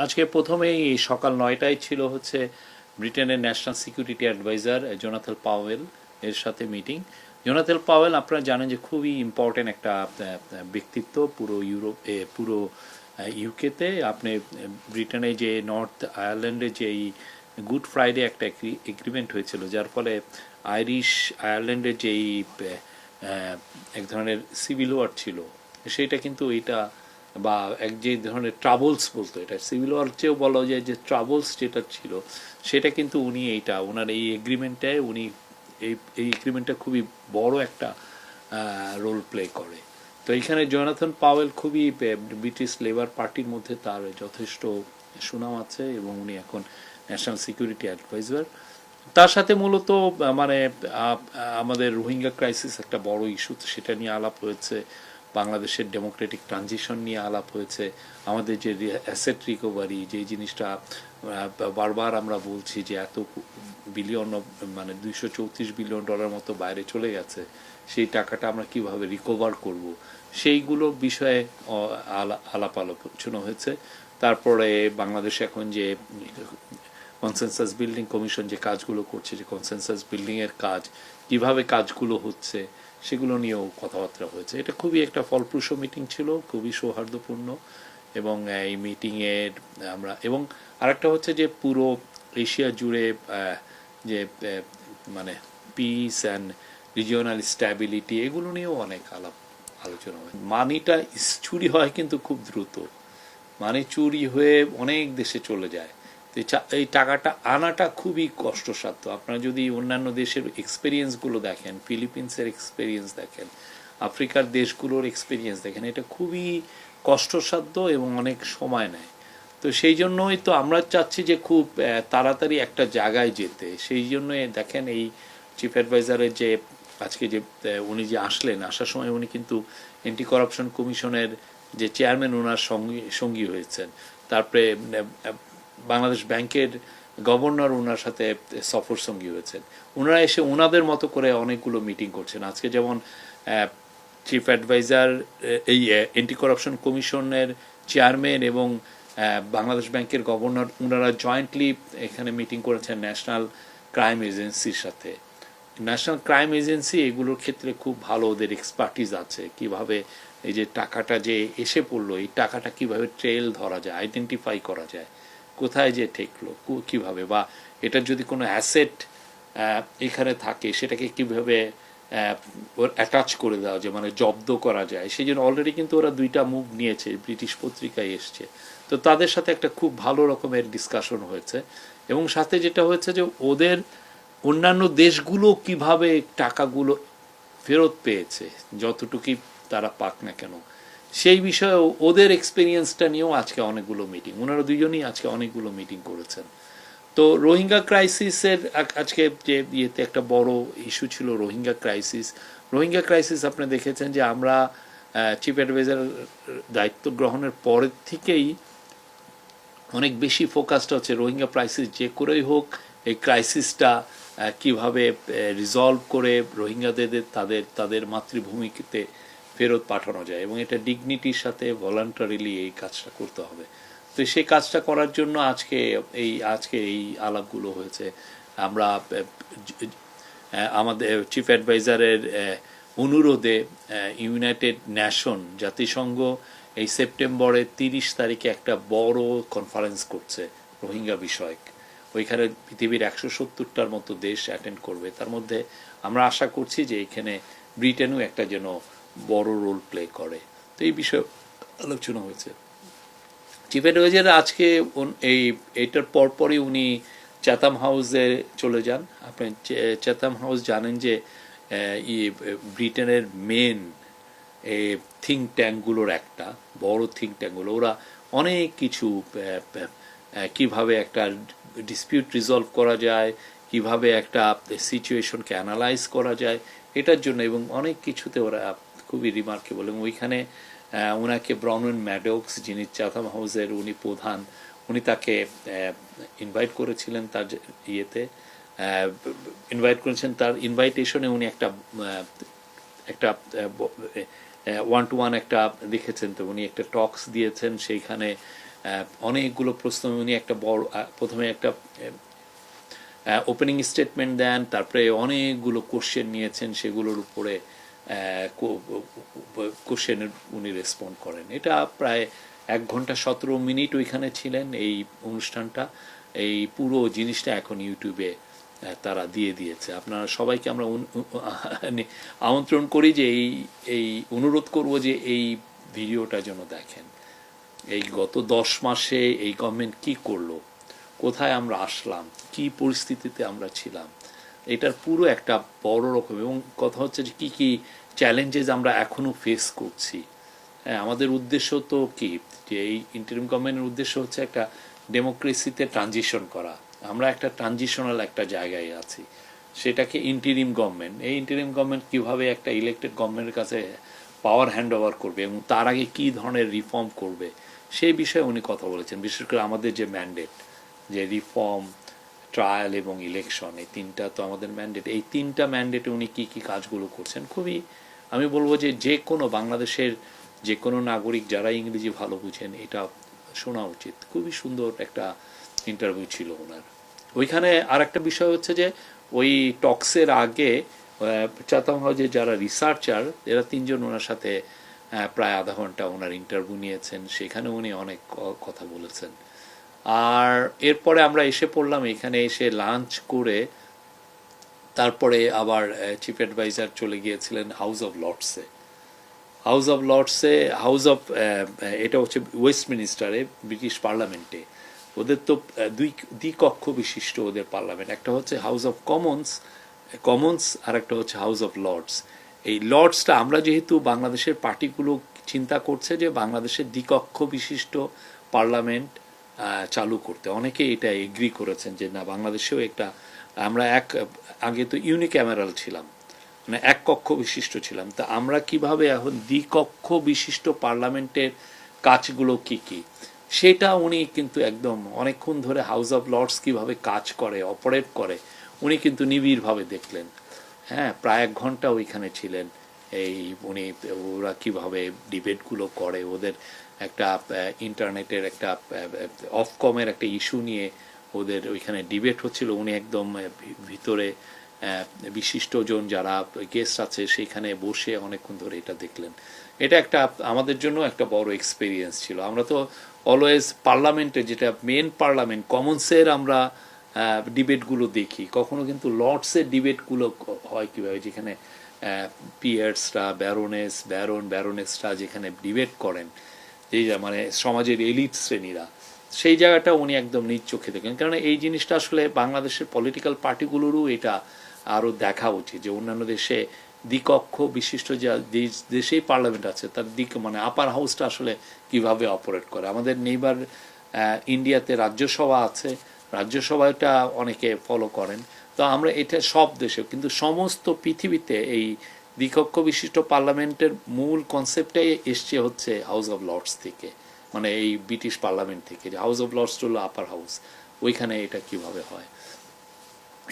আজকে প্রথমেই সকাল ৯টায় ছিল হচ্ছে ব্রিটেনের national security adviser Jonathan Powell এর সাথে মিটিং। জোনাথন পাওয়েল আপনারা জানেন যে খুবই ইম্পর্টেন্ট একটা ব্যক্তিত্ব পুরো পুরো ইউকেতে। আপনি ব্রিটেনে যে নর্থ আয়ারল্যান্ডে যে এই গুড ফ্রাইডে একটা এগ্রিমেন্ট হয়েছিল, যার ফলে আইরিশ আয়ারল্যান্ডের যেই এক ধরনের সিভিল ওয়ার ছিল, সেটা কিন্তু এটা বা এক যে ধরনের ট্রাবলস বলতো, এটা সিভিল ওয়ার চেয়েও বলা যায় যে ট্রাবলস যেটা ছিল, সেটা কিন্তু উনি এইটা ওনার এই এগ্রিমেন্টটায় উনি এই এগ্রিমেন্টটা খুবই বড় একটা রোল প্লে করে। তো এখানে জোনাথন পাওয়েল খুবই ব্রিটিশ লেবার পার্টির মধ্যে তার যথেষ্ট সুনাম আছে এবং উনি এখন ন্যাশনাল সিকিউরিটি অ্যাডভাইজার। তার সাথে মূলত মানে আমাদের রোহিঙ্গা ক্রাইসিস একটা বড় ইস্যু, সেটা নিয়ে আলাপ হয়েছে। বাংলাদেশের ডেমোক্রেটিক ট্রানজিশন নিয়ে আলাপ হয়েছে। আমাদের যে অ্যাসেট রিকভারি, যে জিনিসটা বারবার আমরা বলছি যে এত বিলিয়ন মানে $234 বিলিয়ন মতো বাইরে চলে গেছে, সেই টাকাটা আমরা কিভাবে রিকভার করব, সেইগুলো বিষয়ে আলাপ আলোচনা হয়েছে। তারপরে বাংলাদেশ এখন যে কনসেনসাস বিল্ডিং কমিশন যে কাজগুলো করছে, যে কনসেনসাস বিল্ডিংয়ের কাজ কিভাবে কাজগুলো হচ্ছে, সেগুলো নিয়েও কথাবার্তা হয়েছে। এটা খুবই একটা ফলপ্রসূ মিটিং ছিল, খুবই সৌহার্দ্যপূর্ণ। এবং এই মিটিংয়ের আমরা এবং আরেকটা হচ্ছে যে পুরো এশিয়া জুড়ে যে মানে পিস অ্যান্ড রিজিওনাল স্ট্যাবিলিটি, এগুলো নিয়েও অনেক আলোচনা হয়। মানিটা চুরি হয় কিন্তু খুব দ্রুত, মানি চুরি হয়ে অনেক দেশে চলে যায়। তো এই টাকাটা আনাটা খুবই কষ্টসাধ্য। আপনারা যদি অন্যান্য দেশের এক্সপেরিয়েন্সগুলো দেখেন, ফিলিপিন্সের এক্সপেরিয়েন্স দেখেন, আফ্রিকার দেশগুলোর এক্সপেরিয়েন্স দেখেন, এটা খুবই কষ্টসাধ্য এবং অনেক সময় নেয়। তো সেই জন্যই তো আমরা চাচ্ছি যে খুব তাড়াতাড়ি একটা জায়গায় যেতে। সেই জন্যই দেখেন এই চিফ অ্যাডভাইজারের যে আজকে যে উনি যে আসলেন, আসার সময় উনি কিন্তু অ্যান্টি করাপশন কমিশনের যে চেয়ারম্যান ওনার সঙ্গী হয়েছেন। তারপরে বাংলাদেশ ব্যাংকের গভর্নর ওনার সাথে সফর সঙ্গী হয়েছেন। ওনারা এসে ওনাদের মতো করে অনেকগুলো মিটিং করছেন। আজকে যেমন চিফ অ্যাডভাইজার এই অ্যান্টি করাপশন কমিশনের চেয়ারম্যান এবং বাংলাদেশ ব্যাংকের গভর্নর ওনারা জয়েন্টলি এখানে মিটিং করেছেন ন্যাশনাল ক্রাইম এজেন্সির সাথে। ন্যাশনাল ক্রাইম এজেন্সি এগুলোর ক্ষেত্রে খুব ভালো, ওদের এক্সপার্টিস আছে কিভাবে এই যে টাকাটা যে এসে পড়লো, এই টাকাটা কিভাবে ট্রেল ধরা যায়, আইডেন্টিফাই করা যায়, কোথায় যে ঠেকলো কিভাবে, বা এটার যদি কোনো অ্যাসেট এখানে থাকে সেটাকে কিভাবে অ্যাটাচ করে দেওয়া যায়, মানে জব্দ করা যায়। সেই জন্য অলরেডি কিন্তু ওরা 2টা মুভ নিয়েছে, ব্রিটিশ পত্রিকায় এসছে। তো তাদের সাথে একটা খুব ভালো রকমের ডিসকাশন হয়েছে। এবং সাথে যেটা হয়েছে যে ওদের অন্যান্য দেশগুলো কিভাবে টাকাগুলো ফেরত পেয়েছে, যতটুকুই তারা পাক না কেন, সেই বিষয়ে ওদের এক্সপিরিয়েন্সটা নিয়েও আজকে অনেকগুলো মিটিং, ওনারা দুজনেই আজকে অনেকগুলো মিটিং করেছেন। তো রোহিঙ্গা ক্রাইসিসের আজকে যে ইয়েতে একটা বড় ইস্যু ছিল রোহিঙ্গা ক্রাইসিস আপনি দেখেছেন যে আমরা চিফ অ্যাডভাইজার দায়িত্ব গ্রহণের পরের থেকেই অনেক বেশি ফোকাসটা হচ্ছে রোহিঙ্গা ক্রাইসিস যে করেই হোক এই ক্রাইসিসটা কিভাবে রিজলভ করে রোহিঙ্গাদের তাদের মাতৃভূমিতে ফেরত পাঠানো যায়, এবং এটা ডিগনিটির সাথে ভলান্টারিলি এই কাজটা করতে হবে। তো সেই কাজটা করার জন্য আজকে এই আলাপগুলো হয়েছে। আমরা আমাদের চিফ অ্যাডভাইজারের অনুরোধে ইউনাইটেড নেশন, জাতিসংঘ এই সেপ্টেম্বরের 30 তারিখে একটা বড় কনফারেন্স করছে রোহিঙ্গা বিষয়ক। ওইখানে পৃথিবীর 170টার মতো দেশ অ্যাটেন্ড করবে। তার মধ্যে আমরা আশা করছি যে এখানে ব্রিটেনও একটা যেন বড় রোল প্লে করে। তো এই বিষয়ে আলোচনা হয়েছে। চিফ অ্যাডভাইজার আজকে এইটার পরপরই উনি চ্যাথাম হাউসে চলে যান। আপনি চ্যাথাম হাউস জানেন যে ব্রিটেনের মেন থিঙ্ক ট্যাঙ্কগুলোর একটা বড় থিঙ্ক ট্যাঙ্কগুলো, ওরা অনেক কিছু কিভাবে একটা ডিসপিউট রিজলভ করা যায়, কিভাবে একটা সিচুয়েশনকে অ্যানালাইজ করা যায়, এটার জন্য এবং অনেক কিছুতে ওরা খুবই রিমার্কেবল। এবং ওইখানে ওনাকে ব্রাউন ম্যাডক্স, যিনি চ্যাথাম হাউসের উনি প্রধান, উনি তাকে ইনভাইট করেছিলেন তার তার ইনভাইটেশনে উনি একটা 1-to-1 একটা দেখেছেন। তো উনি একটা টক্স দিয়েছেন সেইখানে। অনেকগুলো প্রশ্ন উনি একটা বড় প্রথমে একটা ওপেনিং স্টেটমেন্ট দেন, তারপরে অনেকগুলো কোশ্চেন নিয়েছেন, সেগুলোর উপরে কোশ্চেনের উনি রেসপন্ড করেন। এটা প্রায় 1 ঘন্টা 17 মিনিট ওইখানে ছিলেন এই অনুষ্ঠানটা। এই পুরো জিনিসটা এখন ইউটিউবে তারা দিয়ে দিয়েছে। আপনারা সবাইকে আমরা আমন্ত্রণ করি যে এই অনুরোধ করব যে এই ভিডিওটা যেন দেখেন। এই গত 10 মাসে এই গভর্নমেন্ট কি করলো, কোথায় আমরা আসলাম, কি পরিস্থিতিতে আমরা ছিলাম, এটার পুরো একটা বড় রকম, এবং কথা হচ্ছে যে কী কী চ্যালেঞ্জেস আমরা এখনও ফেস করছি। হ্যাঁ, আমাদের উদ্দেশ্য তো কি, যে এই ইন্টারিম গভর্নমেন্টের উদ্দেশ্য হচ্ছে একটা ডেমোক্রেসিতে ট্রানজিশন করা। আমরা একটা ট্রানজিশনাল একটা জায়গায় আছি, সেটাকে ইন্টারিম গভর্নমেন্ট, এই ইন্টারিম গভর্নমেন্ট কীভাবে একটা ইলেক্টেড গভর্নমেন্টের কাছে পাওয়ার হ্যান্ড ওভার করবে এবং তার আগে কী ধরনের রিফর্ম করবে, সেই বিষয়ে উনি কথা বলেছেন। বিশেষ করে আমাদের যে ম্যান্ডেট, যে রিফর্ম, ট্রায়াল এবং ইলেকশন, এই তিনটা তো আমাদের ম্যান্ডেট। এই তিনটা ম্যান্ডেটে উনি কী কী কাজগুলো করছেন, খুবই আমি বলবো যে যে কোনো বাংলাদেশের যে কোনো নাগরিক যারা ইংরেজি ভালো বুঝেন এটা শোনা উচিত। খুবই সুন্দর একটা ইন্টারভিউ ছিল ওনার। ওইখানে আর একটা বিষয় হচ্ছে যে ওই টক্সের আগে চাতাম হাউজে যারা রিসার্চার, এরা 3জন ওনার সাথে প্রায় আধা ঘন্টা ওনার ইন্টারভিউ নিয়েছেন, সেখানে উনি অনেক কথা বলেছেন। আর এরপরে আমরা এসে পড়লাম, এখানে এসে লাঞ্চ করে তারপরে আবার চিফ অ্যাডভাইজার চলে গিয়েছিলেন হাউস অফ লর্ডসে। হাউস অফ এটা হচ্ছে ওয়েস্টমিনিস্টারে, ব্রিটিশ পার্লামেন্টে। ওদের তো দ্বিকক্ষ বিশিষ্ট ওদের পার্লামেন্ট, একটা হচ্ছে হাউস অফ কমন্স আর একটা হচ্ছে হাউস অফ লর্ডস। এই লর্ডসটা আমরা যেহেতু বাংলাদেশের পার্টিগুলো চিন্তা করছে যে বাংলাদেশের দ্বিকক্ষ বিশিষ্ট পার্লামেন্ট চালু করতে, অনেকে এটা এগ্রি করেছেন যে না, বাংলাদেশেও একটা, আমরা আগে তো ইউনিক্যামেরাল ছিলাম, মানে এক কক্ষ বিশিষ্ট ছিলাম, তা আমরা কিভাবে এখন দ্বিকক্ষ বিশিষ্ট পার্লামেন্টের কাজগুলো কি কি, সেটা উনি কিন্তু একদম অনেকক্ষণ ধরে হাউস অফ লর্ডস কিভাবে কাজ করে, অপারেট করে, উনি কিন্তু নিবিড়ভাবে দেখলেন। হ্যাঁ, প্রায় 1 ঘন্টা ওইখানে ছিলেন। এই উনি ওরা কিভাবে ডিবেটগুলো করে, ওদের একটা ইন্টারনেটের একটা অফকমের একটা ইস্যু নিয়ে ওদের ওইখানে ডিবেট হচ্ছিল, উনি একদম ভিতরে বিশিষ্টজন যারা গেস্ট আছে সেইখানে বসে অনেকক্ষণ ধরে এটা দেখলেন। এটা একটা আমাদের জন্য একটা বড় এক্সপিরিয়েন্স ছিল। আমরা তো অলওয়েজ পার্লামেন্টে, যেটা মেন পার্লামেন্ট কমন্সের আমরা ডিবেটগুলো দেখি, কখনো কিন্তু লর্ডসের ডিবেটগুলো হয় কীভাবে, যেখানে পিয়ার্সরা, ব্যারোনেসরা যেখানে ডিবেট করেন, এই মানে সমাজের এলিট শ্রেণীরা, সেই জায়গাটা উনি একদম নিজ চোখে দেখেন। কারণ এই জিনিসটা আসলে বাংলাদেশের পলিটিক্যাল পার্টিগুলোরও এটা আরও দেখা উচিত, যে অন্যান্য দেশে দ্বিকক্ষ বিশিষ্ট যা দেশেই পার্লামেন্ট আছে তার মানে আপার হাউসটা আসলে কিভাবে অপারেট করে। আমাদের নেইবার ইন্ডিয়াতে রাজ্যসভা আছে, রাজ্যসভাটা অনেকে ফলো করেন, তো আমরা এটা সব দেশে, কিন্তু সমস্ত পৃথিবীতে এই দ্বিকক্ষ বিশিষ্ট পার্লামেন্টের মূল কনসেপ্টটাই এসছে হচ্ছে হাউস অফ লর্ডস থেকে, মানে এই ব্রিটিশ পার্লামেন্ট থেকে, যে হাউস অফ লর্ডস হলো আপার হাউস, ওইখানে এটা কিভাবে হয়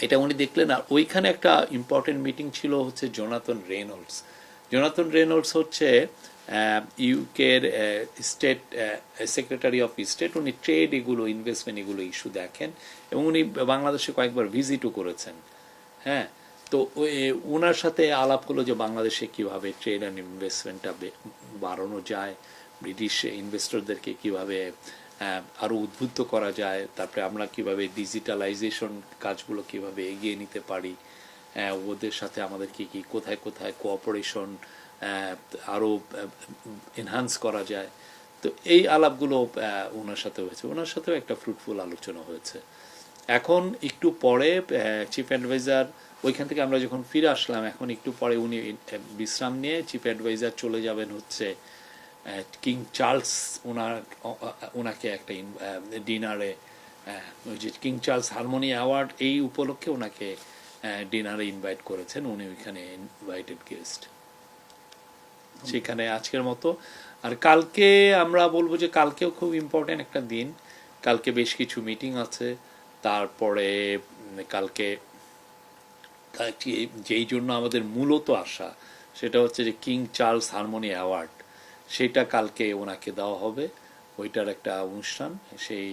এটা উনি দেখলেন। আর ওইখানে একটা ইম্পর্টেন্ট মিটিং ছিল হচ্ছে জোনাথন রেনল্ডস হচ্ছে ইউকের স্টেট সেক্রেটারি অফ স্টেট। উনি ট্রেড এগুলো, ইনভেস্টমেন্ট এগুলো ইস্যু দেখেন, এবং উনি বাংলাদেশে কয়েকবার ভিজিটও করেছেন। হ্যাঁ, তো ওনার সাথে আলাপ হলো যে বাংলাদেশে কিভাবে ট্রেড অ্যান্ড ইনভেস্টমেন্টটা বাড়ানো যায়, ব্রিটিশ ইনভেস্টরদেরকে কিভাবে আরও উদ্বুদ্ধ করা যায়, তারপরে আমরা কিভাবে ডিজিটালাইজেশন কাজগুলো কিভাবে এগিয়ে নিতে পারি, ওদের সাথে আমাদের কি কি কোথায় কোথায় কোঅপারেশন আরও এনহান্স করা যায়। তো এই আলাপগুলো ওনার সাথে হয়েছে, ওনার সাথেও একটা ফ্রুটফুল আলোচনা হয়েছে। এখন একটু পরে চিফ অ্যাডভাইজার ওইখান থেকে আমরা যখন ফিরে আসলাম, এখন একটু পরে উনি বিশ্রাম নিয়ে চিফ অ্যাডভাইজার চলে যাবেন হচ্ছে কিং চার্লস, ওনাকে একটা ডিনারে, ওই যে কিং চার্লস হারমোনি অ্যাওয়ার্ড, এই উপলক্ষে ওনাকে ডিনারে ইনভাইট করেছেন, উনি ওইখানে ইনভাইটেড গেস্ট। সেখানে আজকের মতো। আর কালকে আমরা বলবো যে কালকেও খুব ইম্পর্টেন্ট একটা দিন, কালকে বেশ কিছু মিটিং আছে। তারপরে কালকে যেই জন্য আমাদের মূলত আসা, সেটা হচ্ছে যে কিং চার্লস হারমোনি অ্যাওয়ার্ড, সেটা কালকে ওনাকে দেওয়া হবে। ওইটার একটা অনুষ্ঠান, সেই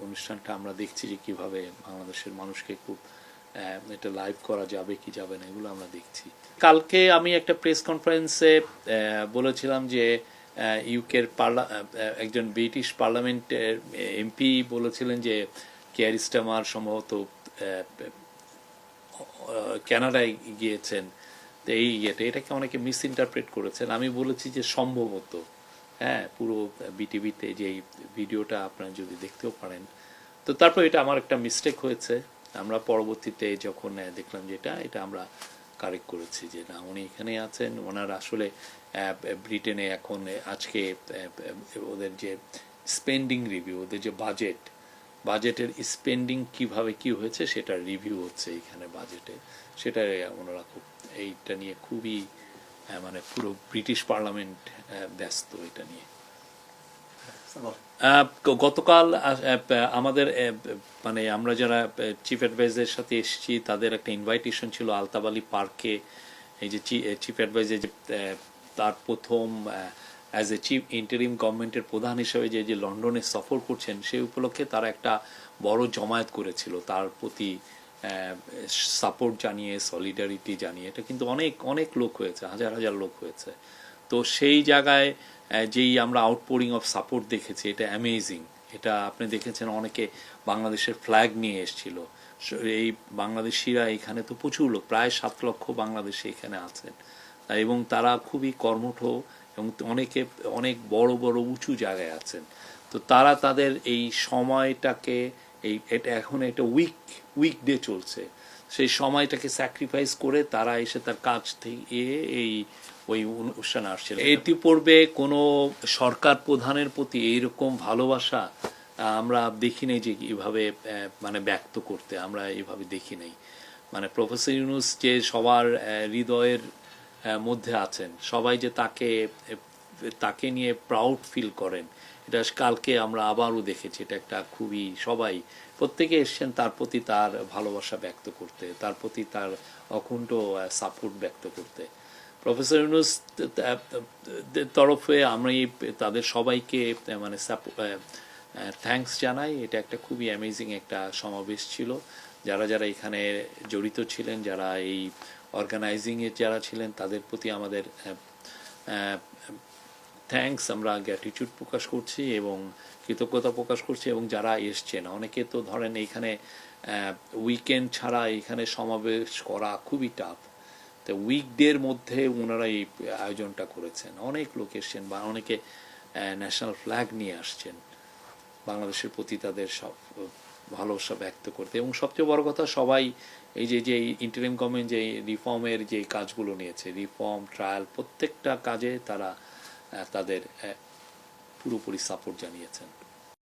অনুষ্ঠানটা আমরা দেখছি যে কীভাবে বাংলাদেশের মানুষকে খুব এটা লাইভ করা যাবে কি যাবে না এগুলো আমরা দেখছি। কালকে আমি একটা প্রেস কনফারেন্সে বলেছিলাম যে ইউকের একজন ব্রিটিশ পার্লামেন্টের এমপি বলেছিলেন যে কেয়ার স্টারমার সম্ভবত কানাডায় গিয়েছেন, তো এই এটাকে অনেকে মিস ইন্টারপ্রেট করেছেন। আমি বলেছি যে সম্ভবত, হ্যাঁ, পুরো বিটিভিতে যে ভিডিওটা আপনারা যদি দেখতেও পারেন। তো তারপর এটা আমার একটা মিস্টেক হয়েছে, আমরা পরবর্তীতে যখন দেখলাম যে এটা আমরা কারেক্ট করেছি যে না, উনি এখানে আছেন, ওনার আসলে ব্রিটেনে এখন আজকে ওদের যে স্পেন্ডিং রিভিউ, ওদের যে বাজেটের স্পেন্ডিং কিভাবে কি হয়েছে সেটার রিভিউ হচ্ছে এখানে বাজেটে, সেটা ওনারা খুব এইটা নিয়ে খুবই মানে পুরো ব্রিটিশ পার্লামেন্ট ব্যস্ত এটা নিয়ে। গতকাল আমাদের মানে আমরা যারা চিফ অ্যাডভাইজারের সাথে এসেছি তাদের একটা ইনভাইটেশন ছিল আলতাবালি পার্কে। এই যে চিফ অ্যাডভাইজার যে তার প্রথম অ্যাজ এ চিফ ইন্টারিম গভর্নমেন্টের প্রধান হিসেবে যে লন্ডনে সফর করছেন, সেই উপলক্ষে তারা একটা বড় জমায়েত করেছিল তার প্রতি সাপোর্ট জানিয়ে, সলিডারিটি জানিয়ে। এটা কিন্তু অনেক অনেক লোক হয়েছে, হাজার হাজার লোক হয়েছে। তো সেই জায়গায় যেই আমরা আউটপোরিং অফ সাপোর্ট দেখেছি, এটা অ্যামেজিং। এটা আপনি দেখেছেন অনেকে বাংলাদেশের ফ্ল্যাগ নিয়ে এসেছিল। এই বাংলাদেশিরা এখানে তো প্রচুর লোক, প্রায় 7 লক্ষ বাংলাদেশি এখানে আছেন, এবং তারা খুবই কর্মঠ এবং অনেকে অনেক বড় বড় উঁচু জায়গায় আছেন। তো তারা তাদের এই সময়টাকে এটা এখন একটা উইকডে চলছে, সেই সময়টাকে স্যাক্রিফাইস করে তারা এসে তার কাজ থেকে ওই অনুষ্ঠানে আসছিল। এটি পূর্বে কোনো সরকার প্রধানের প্রতি এইরকম ভালোবাসা আমরা দেখি নাই যে এভাবে মানে ব্যক্ত করতে, আমরা এইভাবে দেখি নাই। মানে প্রফেসর ইউনূস যে সবার হৃদয়ের মধ্যে আছেন, সবাই যে তাকে নিয়ে প্রাউড ফিল করেন, এটা কালকে আমরা আবারও দেখেছি। এটা একটা খুবই, সবাই প্রত্যেকে এসছেন তার প্রতি তার ভালোবাসা ব্যক্ত করতে, তার প্রতি তার অকুণ্ঠ সাপোর্ট ব্যক্ত করতে। প্রফেসর ইউনূস তরফে আমরা তাদের সবাইকে মানে থ্যাঙ্কস জানাই। এটা একটা খুবই অ্যামেজিং একটা সমাবেশ ছিল। যারা যারা এখানে জড়িত ছিলেন, যারা এই অর্গানাইজিংয়ে যারা ছিলেন, তাদের প্রতি আমাদের থ্যাঙ্কস, আমরা গ্র্যাটিটিউড প্রকাশ করছি এবং কৃতজ্ঞতা প্রকাশ করছি। এবং যারা এসছেন, অনেকে তো ধরেন এইখানে উইকেন্ড ছাড়া এখানে সমাবেশ করা খুবই টাফ, তো উইকডের মধ্যে ওনারা এই আয়োজনটা করেছেন। অনেক লোক এসছেন বা অনেকে ন্যাশনাল ফ্ল্যাগ নিয়ে আসছেন বাংলাদেশের প্রতি তাদের সব ভালোবাসা ব্যক্ত করতে। এবং সবচেয়ে বড় কথা, সবাই এই যে ইন্টারিম গভর্নমেন্ট যে রিফর্মের যে কাজগুলো নিয়েছে, রিফর্ম ট্রায়াল, প্রত্যেকটা কাজে তারা তাদের পুরোপুরি সাপোর্ট জানিয়েছেন।